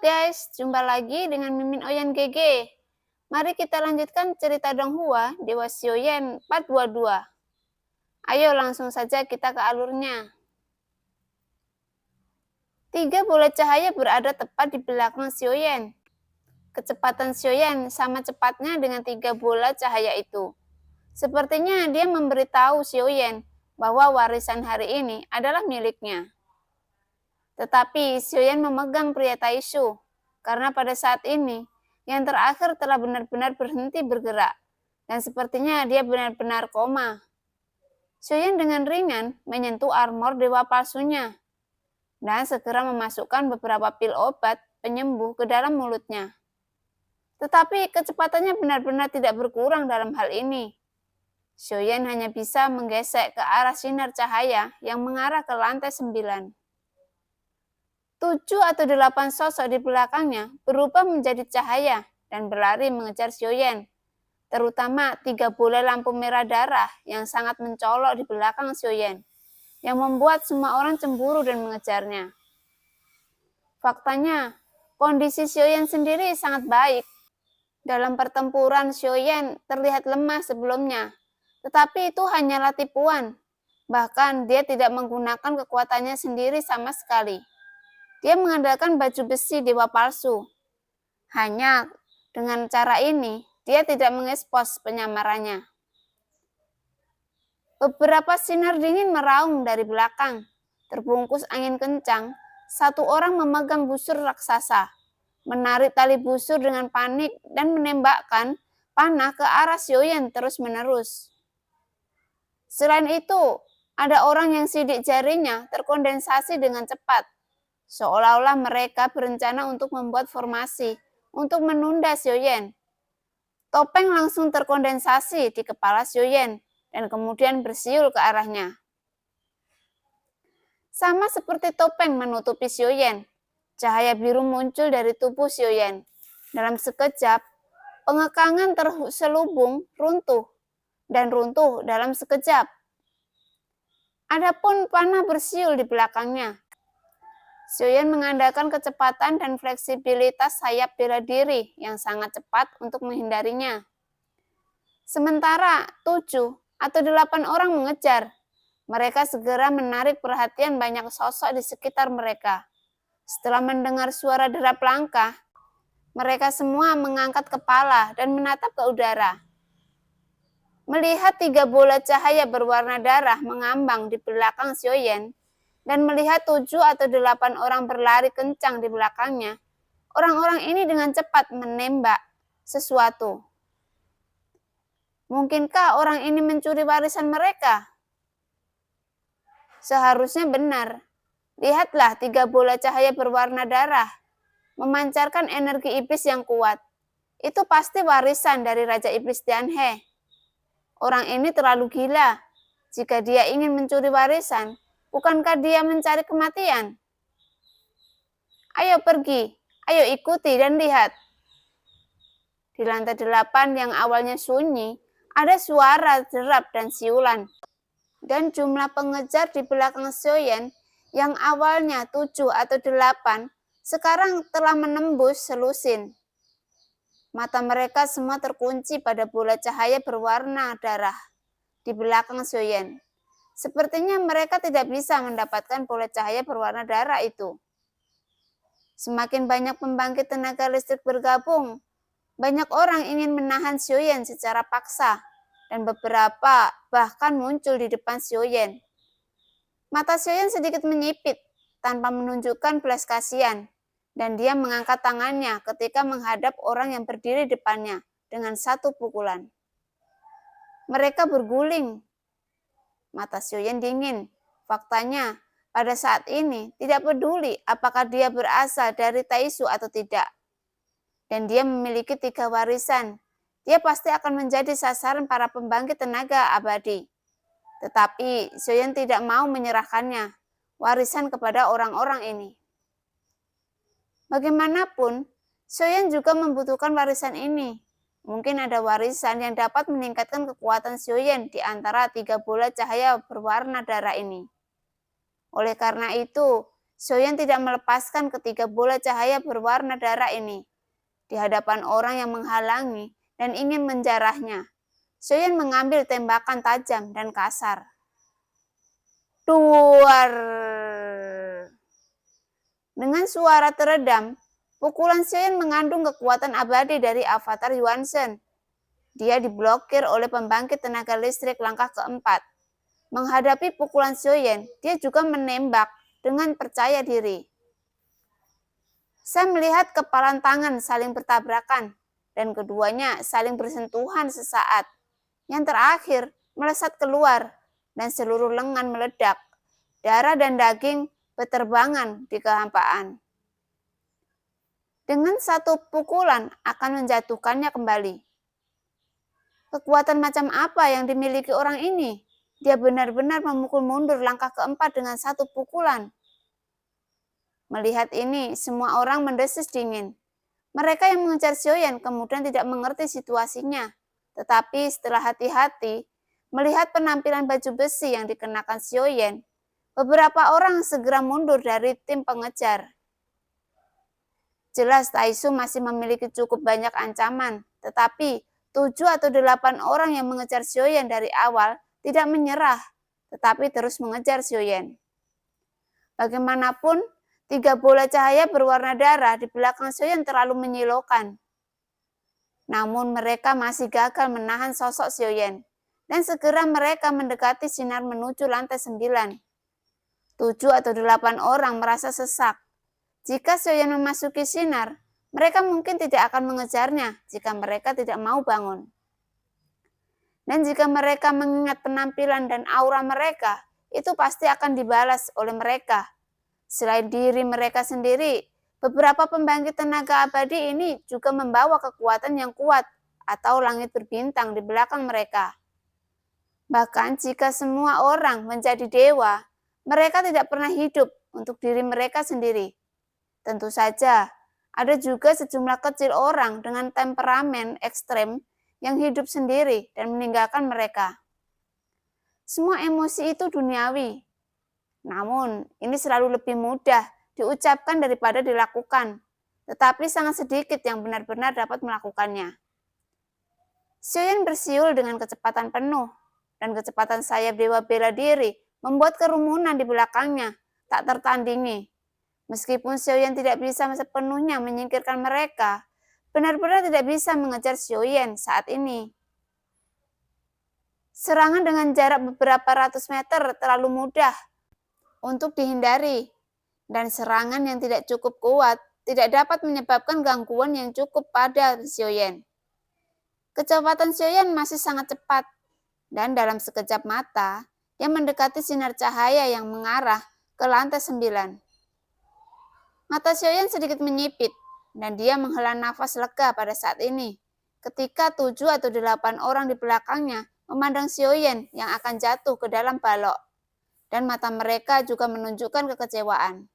guys, jumpa lagi dengan Mimin Oyen GG. Mari kita lanjutkan cerita Donghua Dewa Xiaoyan Part 22. Ayo langsung saja kita ke alurnya. 3 bola cahaya berada tepat di belakang Xiaoyan. Kecepatan Xiaoyan sama cepatnya dengan 3 bola cahaya itu. Sepertinya dia memberitahu Xiaoyan bahwa warisan hari ini adalah miliknya. Tetapi Xiaoyan memegang pria Taishu, karena pada saat ini, yang terakhir telah benar-benar berhenti bergerak, dan sepertinya dia benar-benar koma. Xiaoyan dengan ringan menyentuh armor dewa palsunya, dan segera memasukkan beberapa pil obat penyembuh ke dalam mulutnya. Tetapi kecepatannya benar-benar tidak berkurang dalam hal ini. Xiaoyan hanya bisa menggesek ke arah sinar cahaya yang mengarah ke lantai 9. 7 atau 8 sosok di belakangnya berubah menjadi cahaya dan berlari mengejar Xiaoyan, terutama 3 bola lampu merah darah yang sangat mencolok di belakang Xiaoyan, yang membuat semua orang cemburu dan mengejarnya. Faktanya, kondisi Xiaoyan sendiri sangat baik. Dalam pertempuran, Xiaoyan terlihat lemah sebelumnya, tetapi itu hanyalah tipuan. Bahkan dia tidak menggunakan kekuatannya sendiri sama sekali. Dia mengandalkan baju besi dewa palsu. Hanya dengan cara ini, dia tidak mengekspos penyamarannya. Beberapa sinar dingin meraung dari belakang. Terbungkus angin kencang, satu orang memegang busur raksasa, menarik tali busur dengan panik dan menembakkan panah ke arah Xiaoyan terus-menerus. Selain itu, ada orang yang sidik jarinya terkondensasi dengan cepat. Seolah-olah mereka berencana untuk membuat formasi untuk menunda Xiaoyan. Topeng langsung terkondensasi di kepala Xiaoyan dan kemudian bersiul ke arahnya. Sama seperti topeng menutupi Xiaoyan, cahaya biru muncul dari tubuh Xiaoyan. Dalam sekejap, pengekangan terselubung runtuh dan runtuh dalam sekejap. Adapun panah bersiul di belakangnya. Xiaoyan mengandalkan kecepatan dan fleksibilitas sayap bela diri yang sangat cepat untuk menghindarinya. Sementara 7 atau 8 orang mengejar, mereka segera menarik perhatian banyak sosok di sekitar mereka. Setelah mendengar suara derap langkah, mereka semua mengangkat kepala dan menatap ke udara. Melihat 3 bola cahaya berwarna darah mengambang di belakang Xiaoyan, dan melihat 7 atau 8 orang berlari kencang di belakangnya, orang-orang ini dengan cepat menembak sesuatu. Mungkinkah orang ini mencuri warisan mereka? Seharusnya benar. Lihatlah 3 bola cahaya berwarna darah, memancarkan energi iblis yang kuat. Itu pasti warisan dari Raja Iblis Dianhe. Orang ini terlalu gila. Jika dia ingin mencuri warisan, bukankah dia mencari kematian? Ayo pergi, ayo ikuti dan lihat. Di lantai 8 yang awalnya sunyi, ada suara derap dan siulan. Dan jumlah pengejar di belakang Xiaoyan yang awalnya 7 atau 8, sekarang telah menembus selusin. Mata mereka semua terkunci pada bola cahaya berwarna darah di belakang Xiaoyan. Sepertinya mereka tidak bisa mendapatkan bola cahaya berwarna darah itu. Semakin banyak pembangkit tenaga listrik bergabung, banyak orang ingin menahan Xiaoyan secara paksa, dan beberapa bahkan muncul di depan Xiaoyan. Mata Xiaoyan sedikit menyipit tanpa menunjukkan belas kasihan, dan dia mengangkat tangannya ketika menghadap orang yang berdiri depannya dengan satu pukulan. Mereka berguling. Mata Xiaoyan dingin. Faktanya, pada saat ini tidak peduli apakah dia berasal dari Taishu atau tidak. Dan dia memiliki 3 warisan. Dia pasti akan menjadi sasaran para pembangkit tenaga abadi. Tetapi Xiaoyan tidak mau menyerahkannya, warisan kepada orang-orang ini. Bagaimanapun, Xiaoyan juga membutuhkan warisan ini. Mungkin ada warisan yang dapat meningkatkan kekuatan Xiaoyan di antara 3 bola cahaya berwarna darah ini. Oleh karena itu, Xiaoyan tidak melepaskan ketiga bola cahaya berwarna darah ini di hadapan orang yang menghalangi dan ingin menjarahnya. Xiaoyan mengambil tembakan tajam dan kasar. Duar! Dengan suara teredam, pukulan Xiaoyan mengandung kekuatan abadi dari avatar Yuanzhen. Dia diblokir oleh pembangkit tenaga listrik langkah keempat. Menghadapi pukulan Xiaoyan, dia juga menembak dengan percaya diri. Saya melihat kepalan tangan saling bertabrakan, dan keduanya saling bersentuhan sesaat. Yang terakhir melesat keluar, dan seluruh lengan meledak. Darah dan daging berterbangan di kehampaan. Dengan satu pukulan akan menjatuhkannya kembali. Kekuatan macam apa yang dimiliki orang ini? Dia benar-benar memukul mundur langkah keempat dengan satu pukulan. Melihat ini, semua orang mendesis dingin. Mereka yang mengejar Xiaoyan kemudian tidak mengerti situasinya. Tetapi setelah hati-hati, melihat penampilan baju besi yang dikenakan Xiaoyan, beberapa orang segera mundur dari tim pengejar. Jelas Taisu masih memiliki cukup banyak ancaman, tetapi 7 atau 8 orang yang mengejar Xiaoyan dari awal tidak menyerah, tetapi terus mengejar Xiaoyan. Bagaimanapun, 3 bola cahaya berwarna darah di belakang Xiaoyan terlalu menyilaukan. Namun mereka masih gagal menahan sosok Xiaoyan, dan segera mereka mendekati sinar menuju lantai 9. 7 atau 8 orang merasa sesak. Jika Xiaoyan memasuki sinar, mereka mungkin tidak akan mengejarnya jika mereka tidak mau bangun. Dan jika mereka mengingat penampilan dan aura mereka, itu pasti akan dibalas oleh mereka. Selain diri mereka sendiri, beberapa pembangkit tenaga abadi ini juga membawa kekuatan yang kuat atau langit berbintang di belakang mereka. Bahkan jika semua orang menjadi dewa, mereka tidak pernah hidup untuk diri mereka sendiri. Tentu saja, ada juga sejumlah kecil orang dengan temperamen ekstrem yang hidup sendiri dan meninggalkan mereka. Semua emosi itu duniawi. Namun, ini selalu lebih mudah diucapkan daripada dilakukan. Tetapi sangat sedikit yang benar-benar dapat melakukannya. Xiaoyan bersiul dengan kecepatan penuh, dan kecepatan sayap dewa bela diri membuat kerumunan di belakangnya tak tertandingi. Meskipun Xiaoyan tidak bisa sepenuhnya menyingkirkan mereka, benar-benar tidak bisa mengejar Xiaoyan saat ini. Serangan dengan jarak beberapa ratus meter terlalu mudah untuk dihindari, dan serangan yang tidak cukup kuat tidak dapat menyebabkan gangguan yang cukup pada Xiaoyan. Kecepatan Xiaoyan masih sangat cepat, dan dalam sekejap mata, dia mendekati sinar cahaya yang mengarah ke lantai 9. Mata Xiaoyan sedikit menyipit, dan dia menghela nafas lega pada saat ini, ketika 7 atau 8 orang di belakangnya memandang Xiaoyan yang akan jatuh ke dalam balok, dan mata mereka juga menunjukkan kekecewaan.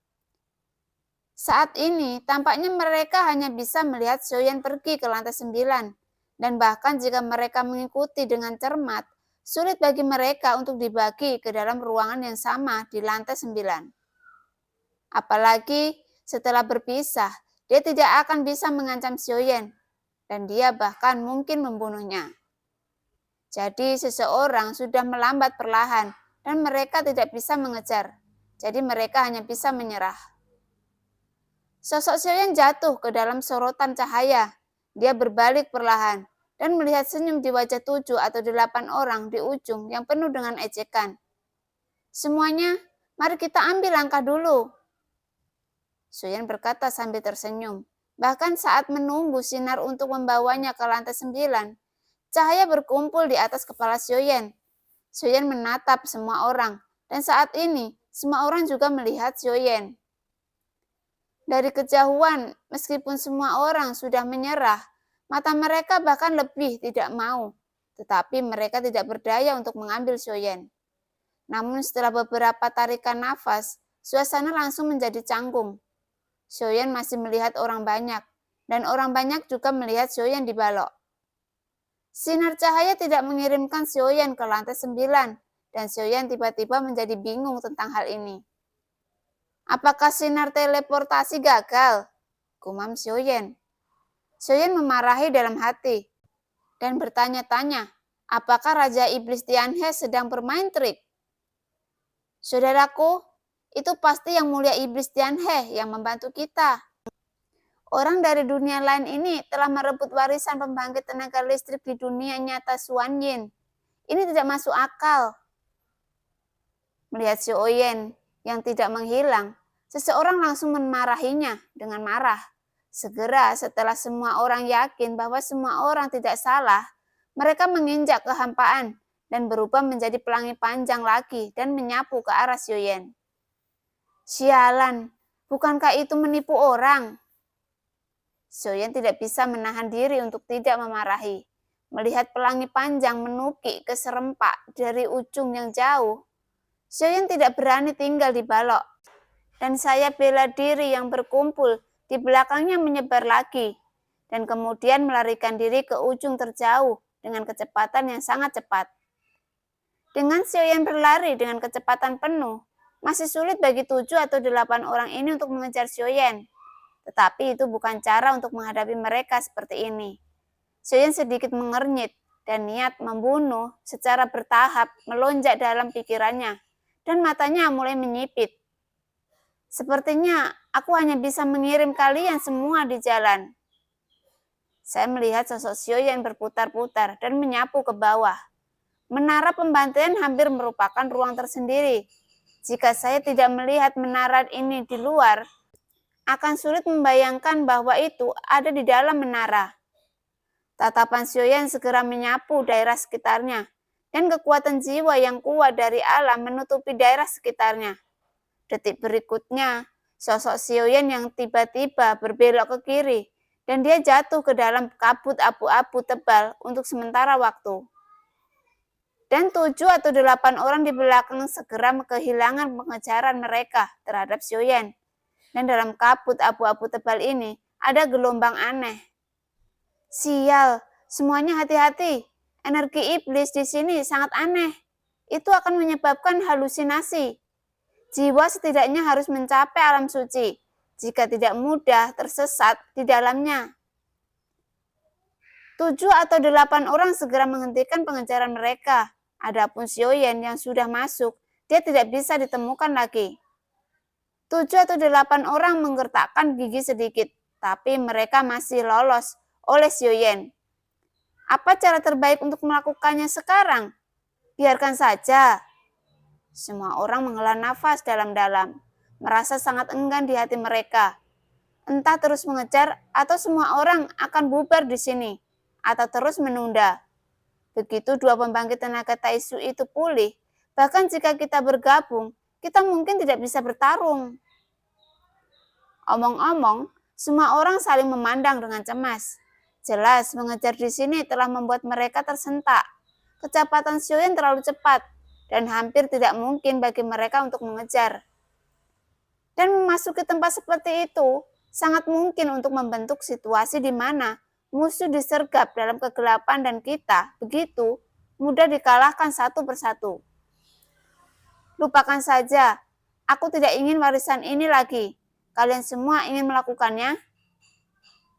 Saat ini, tampaknya mereka hanya bisa melihat Xiaoyan pergi ke lantai 9, dan bahkan jika mereka mengikuti dengan cermat, sulit bagi mereka untuk dibagi ke dalam ruangan yang sama di lantai 9. Apalagi setelah berpisah, dia tidak akan bisa mengancam Xiaoyan, dan dia bahkan mungkin membunuhnya. Jadi seseorang sudah melambat perlahan, dan mereka tidak bisa mengejar. Jadi mereka hanya bisa menyerah. Sosok Xiaoyan jatuh ke dalam sorotan cahaya. Dia berbalik perlahan, dan melihat senyum di wajah 7 atau 8 orang di ujung yang penuh dengan ejekan. Semuanya, mari kita ambil langkah dulu. Xiaoyan berkata sambil tersenyum. Bahkan saat menunggu sinar untuk membawanya ke lantai 9, cahaya berkumpul di atas kepala Xiaoyan. Xiaoyan menatap semua orang, dan saat ini semua orang juga melihat Xiaoyan. Dari kejauhan, meskipun semua orang sudah menyerah, mata mereka bahkan lebih tidak mau, tetapi mereka tidak berdaya untuk mengambil Xiaoyan. Namun setelah beberapa tarikan nafas, suasana langsung menjadi canggung. Xiaoyan masih melihat orang banyak, dan orang banyak juga melihat Xiaoyan di balok. Sinar cahaya tidak mengirimkan Xiaoyan ke lantai 9, dan Xiaoyan tiba-tiba menjadi bingung tentang hal ini. Apakah sinar teleportasi gagal? Gumam Xiaoyan. Xiaoyan memarahi dalam hati dan bertanya-tanya, apakah Raja Iblis Tianhe sedang bermain trik? Saudaraku, itu pasti yang mulia Iblis Tianhe yang membantu kita. Orang dari dunia lain ini telah merebut warisan pembangkit tenaga listrik di dunia nyata Xuanyin. Ini tidak masuk akal. Melihat Xiaoyan yang tidak menghilang, seseorang langsung memarahinya dengan marah. Segera setelah semua orang yakin bahwa semua orang tidak salah, mereka menginjak kehampaan dan berubah menjadi pelangi panjang lagi dan menyapu ke arah Xiaoyan. Sialan, bukankah itu menipu orang? Xiaoyan tidak bisa menahan diri untuk tidak memarahi. Melihat pelangi panjang menukik ke serempak dari ujung yang jauh, Xiaoyan tidak berani tinggal di balok, dan sayap bela diri yang berkumpul di belakangnya menyebar lagi, dan kemudian melarikan diri ke ujung terjauh dengan kecepatan yang sangat cepat. Dengan Xiaoyan berlari dengan kecepatan penuh, masih sulit bagi 7 atau 8 orang ini untuk mengejar Xiaoyan. Tetapi itu bukan cara untuk menghadapi mereka seperti ini. Xiaoyan sedikit mengernyit dan niat membunuh secara bertahap melonjak dalam pikirannya, dan matanya mulai menyipit. Sepertinya aku hanya bisa mengirim kalian semua di jalan. Saya melihat sosok Xiaoyan berputar-putar dan menyapu ke bawah. Menara pembantaian hampir merupakan ruang tersendiri. Jika saya tidak melihat menara ini di luar, akan sulit membayangkan bahwa itu ada di dalam menara. Tatapan Xiaoyan segera menyapu daerah sekitarnya, dan kekuatan jiwa yang kuat dari alam menutupi daerah sekitarnya. Detik berikutnya, sosok Xiaoyan yang tiba-tiba berbelok ke kiri, dan dia jatuh ke dalam kabut abu-abu tebal untuk sementara waktu. Dan 7 atau 8 orang di belakang segera kehilangan pengejaran mereka terhadap Xiaoyan. Dan dalam kabut abu-abu tebal ini ada gelombang aneh. Sial, semuanya hati-hati. Energi iblis di sini sangat aneh. Itu akan menyebabkan halusinasi. Jiwa setidaknya harus mencapai alam suci, jika tidak mudah tersesat di dalamnya. 7 atau 8 orang segera menghentikan pengejaran mereka. Adapun Xiaoyan yang sudah masuk, dia tidak bisa ditemukan lagi. 7 atau 8 orang menggertakkan gigi sedikit, tapi mereka masih lolos oleh Xiaoyan. Apa cara terbaik untuk melakukannya sekarang? Biarkan saja. Semua orang menghela nafas dalam-dalam, merasa sangat enggan di hati mereka. Entah terus mengejar atau semua orang akan bubar di sini, atau terus menunda. Begitu 2 pembangkit tenaga Taisu itu pulih, bahkan jika kita bergabung, kita mungkin tidak bisa bertarung. Omong-omong, semua orang saling memandang dengan cemas. Jelas, mengejar di sini telah membuat mereka tersentak. Kecepatan Xiaoyan terlalu cepat, dan hampir tidak mungkin bagi mereka untuk mengejar. Dan memasuki tempat seperti itu, sangat mungkin untuk membentuk situasi di mana musuh disergap dalam kegelapan dan kita, begitu, mudah dikalahkan satu persatu. Lupakan saja, aku tidak ingin warisan ini lagi. Kalian semua ingin melakukannya?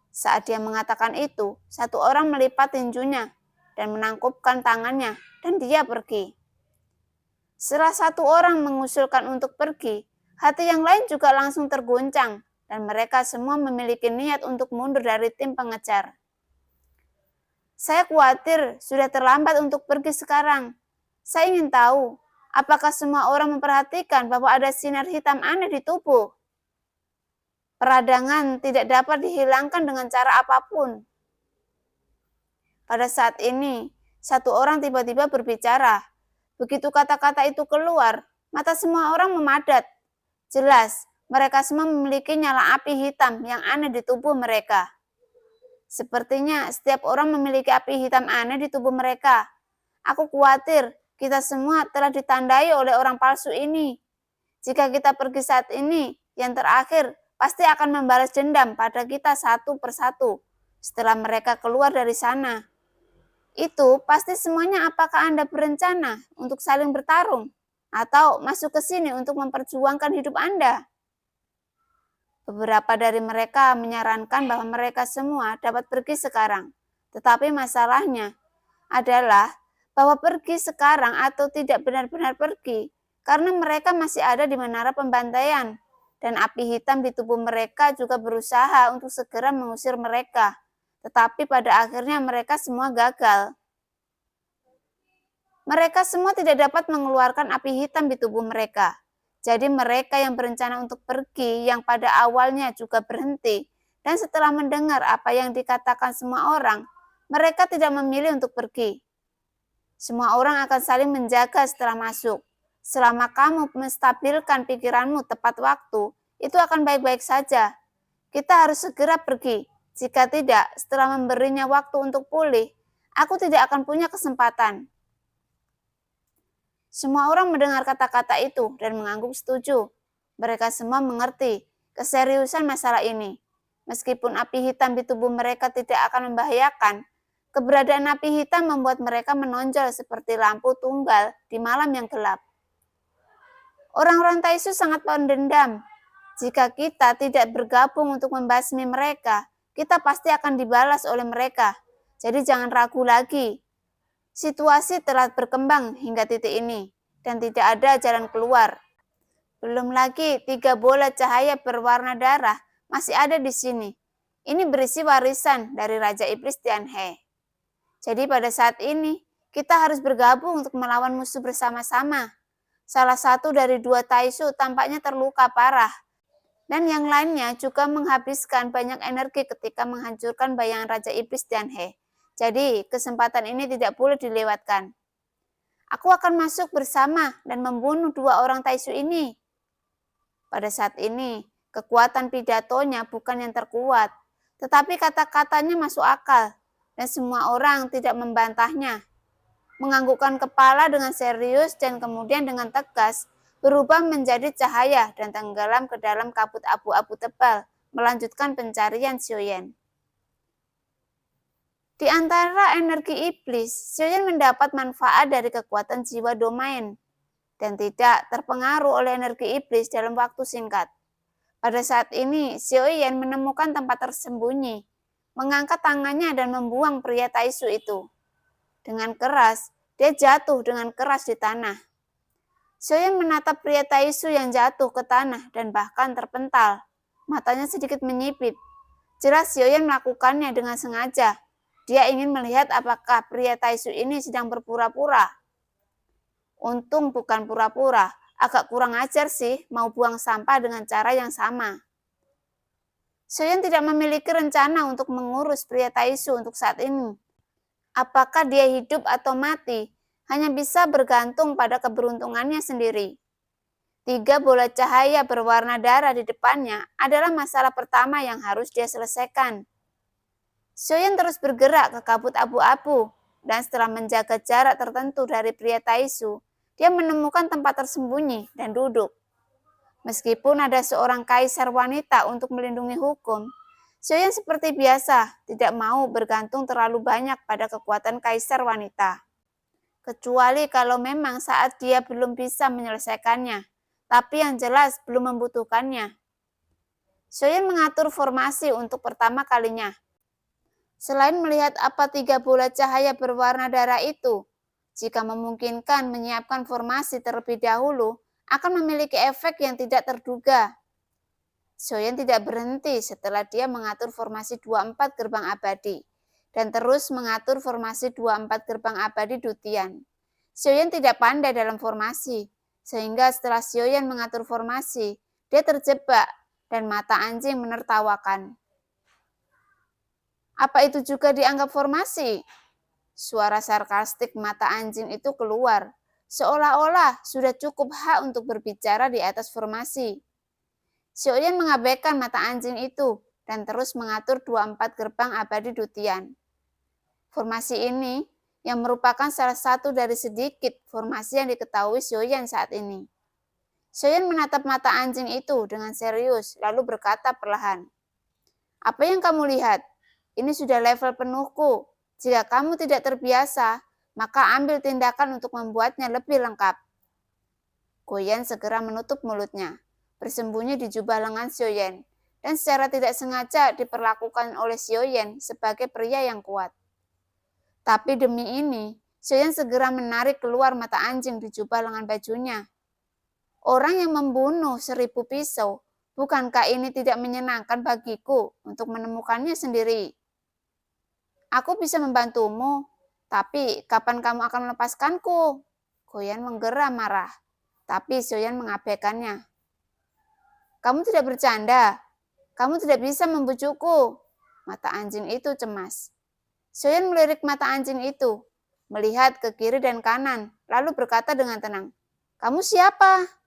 Saat dia mengatakan itu, satu orang melipat tinjunya dan menangkupkan tangannya, dan dia pergi. Setelah satu orang mengusulkan untuk pergi, hati yang lain juga langsung terguncang, dan mereka semua memiliki niat untuk mundur dari tim pengejar. Saya khawatir sudah terlambat untuk pergi sekarang. Saya ingin tahu, apakah semua orang memperhatikan bahwa ada sinar hitam aneh di tubuh? Peradangan tidak dapat dihilangkan dengan cara apapun. Pada saat ini, satu orang tiba-tiba berbicara. Begitu kata-kata itu keluar, mata semua orang memadat. Jelas, mereka semua memiliki nyala api hitam yang aneh di tubuh mereka. Sepertinya setiap orang memiliki api hitam aneh di tubuh mereka. Aku khawatir kita semua telah ditandai oleh orang palsu ini. Jika kita pergi saat ini, yang terakhir pasti akan membalas dendam pada kita satu persatu setelah mereka keluar dari sana. Itu pasti semuanya. Apakah Anda berencana untuk saling bertarung atau masuk ke sini untuk memperjuangkan hidup Anda? Beberapa dari mereka menyarankan bahwa mereka semua dapat pergi sekarang. Tetapi masalahnya adalah bahwa pergi sekarang atau tidak benar-benar pergi karena mereka masih ada di menara pembantaian dan api hitam di tubuh mereka juga berusaha untuk segera mengusir mereka. Tetapi pada akhirnya mereka semua gagal. Mereka semua tidak dapat mengeluarkan api hitam di tubuh mereka. Jadi mereka yang berencana untuk pergi yang pada awalnya juga berhenti dan setelah mendengar apa yang dikatakan semua orang, mereka tidak memilih untuk pergi. Semua orang akan saling menjaga setelah masuk. Selama kamu menstabilkan pikiranmu tepat waktu, itu akan baik-baik saja. Kita harus segera pergi. Jika tidak, setelah memberinya waktu untuk pulih, aku tidak akan punya kesempatan. Semua orang mendengar kata-kata itu dan mengangguk setuju. Mereka semua mengerti keseriusan masalah ini. Meskipun api hitam di tubuh mereka tidak akan membahayakan, keberadaan api hitam membuat mereka menonjol seperti lampu tunggal di malam yang gelap. Orang-orang Taisu sangat pendendam. Jika kita tidak bergabung untuk membasmi mereka, kita pasti akan dibalas oleh mereka. Jadi jangan ragu lagi. Situasi telah berkembang hingga titik ini, dan tidak ada jalan keluar. Belum lagi 3 bola cahaya berwarna darah masih ada di sini. Ini berisi warisan dari Raja Iblis Tianhe. Jadi pada saat ini, kita harus bergabung untuk melawan musuh bersama-sama. Salah satu dari 2 Taisu tampaknya terluka parah, dan yang lainnya juga menghabiskan banyak energi ketika menghancurkan bayangan Raja Iblis Tianhe. Jadi, kesempatan ini tidak boleh dilewatkan. Aku akan masuk bersama dan membunuh 2 orang Taisu ini. Pada saat ini, kekuatan pidatonya bukan yang terkuat, tetapi kata-katanya masuk akal, dan semua orang tidak membantahnya. Menganggukkan kepala dengan serius dan kemudian dengan tegas, berubah menjadi cahaya dan tenggelam ke dalam kabut abu-abu tebal, melanjutkan pencarian Xiaoyan. Di antara energi iblis, Xiaoyan mendapat manfaat dari kekuatan jiwa domain dan tidak terpengaruh oleh energi iblis dalam waktu singkat. Pada saat ini, Xiaoyan menemukan tempat tersembunyi, mengangkat tangannya dan membuang pria Taisu itu. Dengan keras, dia jatuh dengan keras di tanah. Xiaoyan menatap pria Taisu yang jatuh ke tanah dan bahkan terpental. Matanya sedikit menyipit. Jelas Xiaoyan melakukannya dengan sengaja. Dia ingin melihat apakah pria Taisu ini sedang berpura-pura. Untung bukan pura-pura, agak kurang ajar sih mau buang sampah dengan cara yang sama. Xiaoyan tidak memiliki rencana untuk mengurus pria Taisu untuk saat ini. Apakah dia hidup atau mati, hanya bisa bergantung pada keberuntungannya sendiri. 3 bola cahaya berwarna darah di depannya adalah masalah pertama yang harus dia selesaikan. Xiaoyan terus bergerak ke kabut abu-abu, dan setelah menjaga jarak tertentu dari pria Taisu, dia menemukan tempat tersembunyi dan duduk. Meskipun ada seorang kaisar wanita untuk melindungi hukum, Xiaoyan seperti biasa tidak mau bergantung terlalu banyak pada kekuatan kaisar wanita. Kecuali kalau memang saat dia belum bisa menyelesaikannya, tapi yang jelas belum membutuhkannya. Xiaoyan mengatur formasi untuk pertama kalinya. Selain melihat apa 3 bola cahaya berwarna darah itu, jika memungkinkan menyiapkan formasi terlebih dahulu, akan memiliki efek yang tidak terduga. Xiaoyan tidak berhenti setelah dia mengatur formasi 24 gerbang abadi, dan terus mengatur formasi 24 gerbang abadi Dutian. Xiaoyan tidak pandai dalam formasi, sehingga setelah Xiaoyan mengatur formasi, dia terjebak dan mata anjing menertawakan. Apa itu juga dianggap formasi? Suara sarkastik mata anjing itu keluar, seolah-olah sudah cukup hak untuk berbicara di atas formasi. Xiaoyan mengabaikan mata anjing itu dan terus mengatur 24 gerbang abadi Dutian. Formasi ini yang merupakan salah satu dari sedikit formasi yang diketahui Xiaoyan saat ini. Xiaoyan menatap mata anjing itu dengan serius lalu berkata perlahan, "Apa yang kamu lihat? Ini sudah level penuhku. Jika kamu tidak terbiasa, maka ambil tindakan untuk membuatnya lebih lengkap." Goyan segera menutup mulutnya, bersembunyi di jubah lengan Xiaoyan, dan secara tidak sengaja diperlakukan oleh Xiaoyan sebagai pria yang kuat. Tapi demi ini, Xiaoyan segera menarik keluar mata anjing di jubah lengan bajunya. Orang yang membunuh 1000 pisau, bukankah ini tidak menyenangkan bagiku untuk menemukannya sendiri? Aku bisa membantumu, tapi kapan kamu akan melepaskanku? Goyan menggera marah, tapi Xiaoyan mengabaikannya. Kamu tidak bercanda, kamu tidak bisa membujukku. Mata anjing itu cemas. Xiaoyan melirik mata anjing itu, melihat ke kiri dan kanan, lalu berkata dengan tenang, kamu siapa?